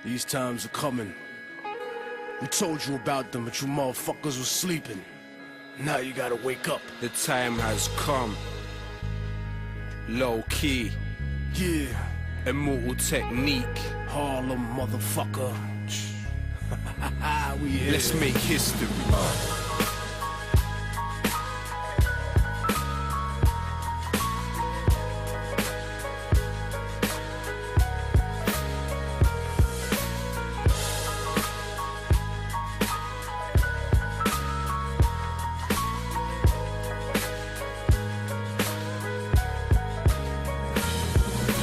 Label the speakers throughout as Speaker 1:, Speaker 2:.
Speaker 1: These times are coming. We told you about them, but you motherfuckers were sleeping. Now you gotta wake up.
Speaker 2: The time has come. Low key.
Speaker 1: Yeah.
Speaker 2: Immortal technique.
Speaker 1: Harlem, motherfucker. We here.
Speaker 2: Let's make history.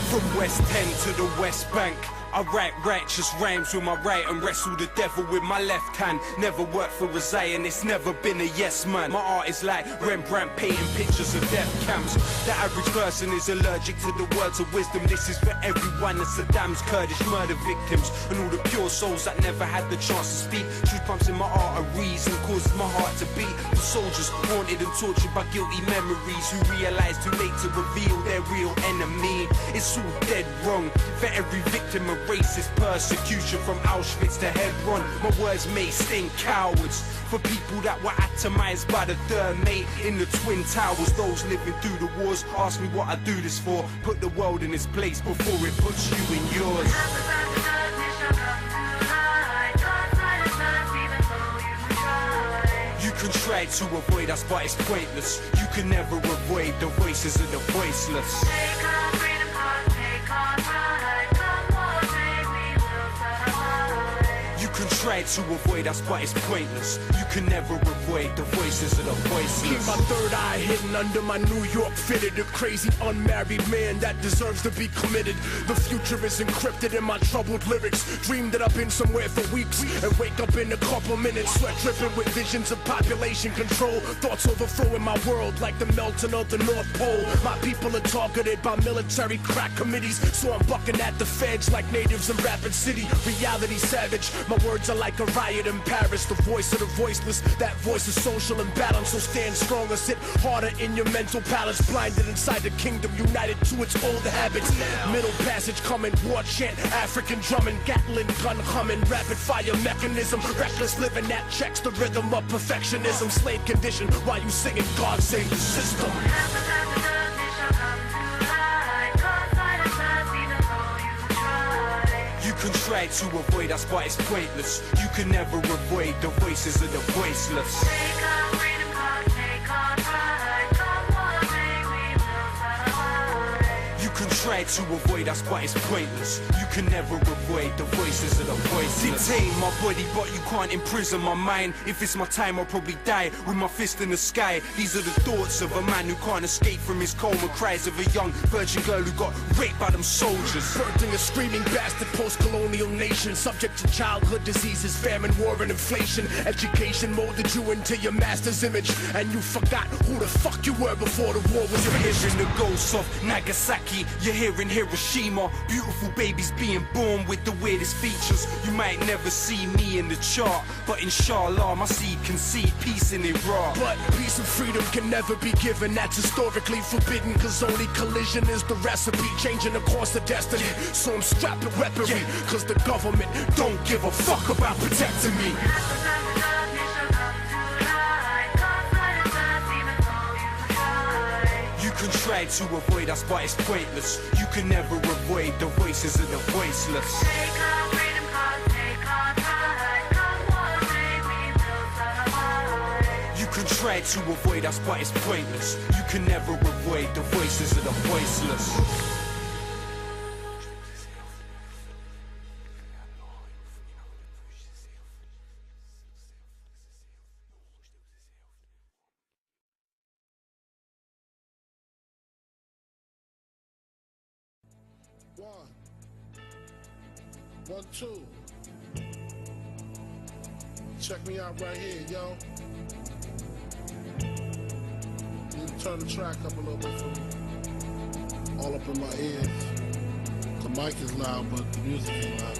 Speaker 2: From West End to the West Bank, I write righteous rhymes with my right and wrestle the devil with my left hand. Never worked for a Zion, it's never been a yes man. My art is like Rembrandt painting pictures of death camps. The average person is allergic to the words of wisdom. This is for everyone, the Saddam's Kurdish murder victims and all the pure souls that never had the chance to speak. Truth pumps in my arteries and causes my heart to beat. For soldiers haunted and tortured by guilty memories who realize too late to reveal their real enemy. It's all dead wrong for every victim of racist persecution from Auschwitz to Hebron. My words may sting cowards for people that were atomized by the third mate in the Twin Towers. Those living through the wars ask me what I do this for. Put the world in its place before it puts you in yours. You can try to avoid us, but it's pointless. You can never avoid the voices of the voiceless. You can try to avoid us, but it's pointless. You can never avoid the voices of the voiceless.
Speaker 1: Keep my third eye hidden under my New York fitted. A crazy unmarried man that deserves to be committed. The future is encrypted in my troubled lyrics. Dream that I've been somewhere for weeks and wake up in a couple minutes. Sweat dripping with visions of population control. Thoughts overthrowing my world like the melting of the North Pole. My people are targeted by military crack committees, so I'm bucking at the feds like natives in Rapid City. Reality savage. My words are like a riot in Paris. The voice of the voiceless. That voice is social imbalance. So stand strong or sit harder in your mental palace. Blinded inside the kingdom, united to its old habits. Middle passage coming, war chant, African drumming, Gatling gun humming, rapid fire mechanism. Reckless living that checks the rhythm of perfectionism. Slave condition while you singing God save the system.
Speaker 2: You can try to avoid us, but it's pointless. You can never avoid the voices of the voiceless. You can try to avoid us, but it's pointless. You can never avoid the voices of the voiceless. Detain my body, but you can't imprison my mind. If it's my time, I'll probably die with my fist in the sky. These are the thoughts of a man who can't escape from his coma. Cries of a young virgin girl who got raped by them soldiers.
Speaker 1: Birthing a screaming bastard post-colonial nation, subject to childhood diseases, famine, war, and inflation. Education molded you into your master's image, and you forgot who the fuck you were before the war was finished.
Speaker 2: You're hearing the ghosts of Nagasaki, you're hearing Hiroshima. Beautiful babies being born with the weirdest features. You might never see me in the chart, but inshallah my seed can see peace in Iraq.
Speaker 1: But peace and freedom can never be given. That's historically forbidden, cause only collision is the recipe, changing the course of destiny. So I'm strapped with weaponry, cause the government don't give a fuck about protecting me.
Speaker 2: You can try to avoid us, but it's pointless. You can never avoid the voices of the voiceless. You can try to avoid us, but it's pointless. You can never avoid the voices of the voiceless.
Speaker 3: One, two. Check me out right here, yo. Need to turn the track up a little bit for me. All up in my ears. The mic is loud, but the music ain't loud.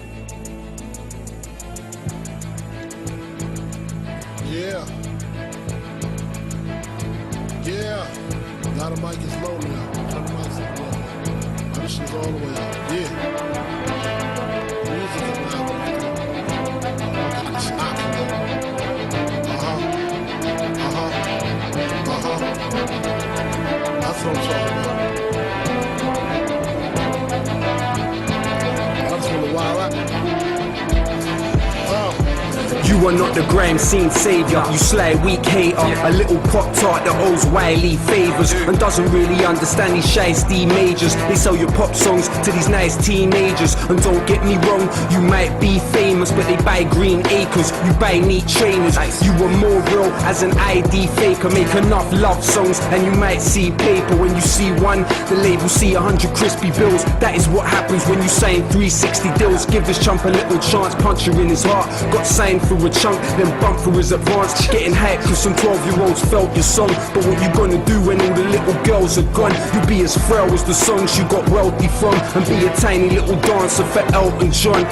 Speaker 3: Yeah. Yeah. Now the mic is low now. Turn the mic up low. Now this shit's all the way up. Yeah. The music is loud. That's what I'm talking about. I just want to wild out.
Speaker 2: You are not the grime scene savior, you sly weak hater, a little pop tart that owes wily favours and doesn't really understand these shiesty majors. They sell your pop songs to these nice teenagers, and don't get me wrong, you might be famous, but they buy green acres, you buy neat trainers. You are more real as an ID faker, make enough love songs and you might see paper. When you see one, the label see 100 crispy bills. That is what happens when you sign 360 deals. Give this chump a little chance, punch her in his heart. Got signed for a chunk, then bump for his advance. Getting hyped cause some 12-year-olds felt your song. But what you gonna do when all the little girls are gone? You'll be as frail as the songs you got wealthy from, and be a tiny little dancer for Elton John.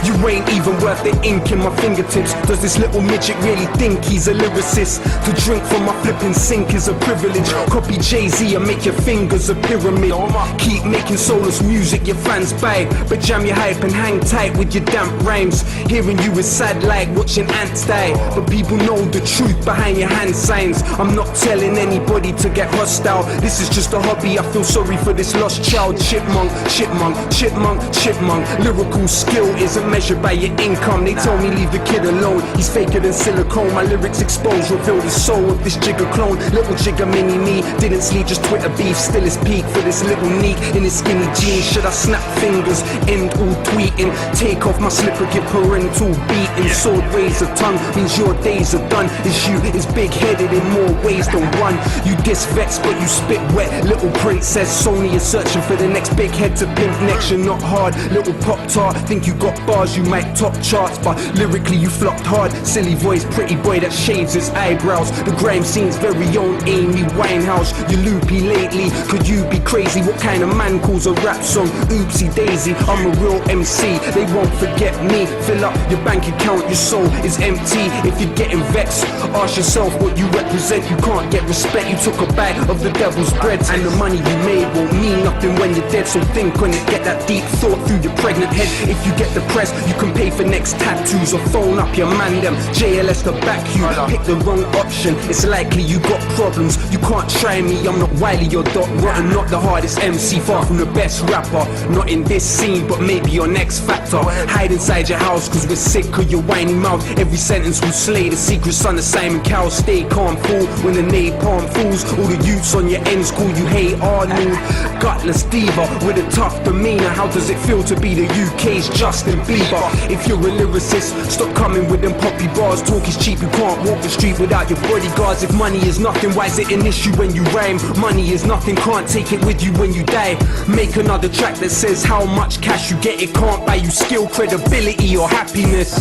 Speaker 2: You ain't even worth the ink in my fingertips. Does this little midget really think he's a lyricist? To drink from my flipping sink is a privilege. Copy Jay-Z and make your fingers a pyramid. Keep making soulless music your fans buy, but jam your hype and hang tight with your damp rhymes. Hearing you is sad like watching ants die, but people know the truth behind your hand signs. I'm not telling anybody to get hostile, this is just a hobby. I feel sorry for this lost child. Chipmunk, chipmunk, chipmunk, chipmunk. Lyrical skill isn't measured by your income. They tell me leave the kid alone, he's faker than silicone. My lyrics expose, reveal the soul of this jigger clone. Little jigger mini me, didn't sleep, just Twitter beef. Still is peak for this little neek in his skinny jeans. Should I snap fingers, end all tweeting, take off my slipper, give parental beating. Sword ways of tongue means your days are done. Is you is big-headed in more ways than one. You diss vets but you spit wet. Little princess Sony is searching for the next big head to pimp next. You're not hard, little pop-tart, think you got bars, you might top charts, but lyrically you flopped hard. Silly voice, pretty boy that shaves his eyebrows. The grime scene's very own Amy Winehouse. You loopy lately, could you be crazy? What kind of man calls a rap song oopsie daisy? I'm a real MC, they won't forget me. Fill up your bank account, your soul is empty. If you're getting vexed, ask yourself what you represent. You can't get respect, you took a bite of the devil's bread, and the money you made won't mean nothing when you're dead. So think on it, get that deep thought through your pregnant head. If you get depressed, you can pay for next tattoos or phone up your man them JLS to back you. Pick the wrong option, it's likely you got problems. You can't try me, I'm not Wiley or Doc Rotten. Not the hardest MC, far from the best rapper. Not in this scene, but maybe your next factor. Hide inside your house cause we're sick of your whiny mouth. Every sentence will slay the secret son of Simon Cowell. Stay calm, fool, when the napalm fools. All the youths on your ends call you Hey Arnold. Gutless diva with a tough demeanor. How does it feel to be the UK's Justin Bieber? If you're a lyricist, stop coming with them poppy bars. Talk is cheap, you can't walk the street without your bodyguards. If money is nothing, why is it an issue when you rhyme? Money is nothing, can't take it with you when you die. Make another track that says how much cash you get. It can't buy you skill, credibility or happiness.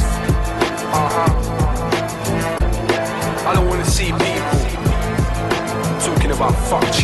Speaker 2: I don't wanna see people talking about fuck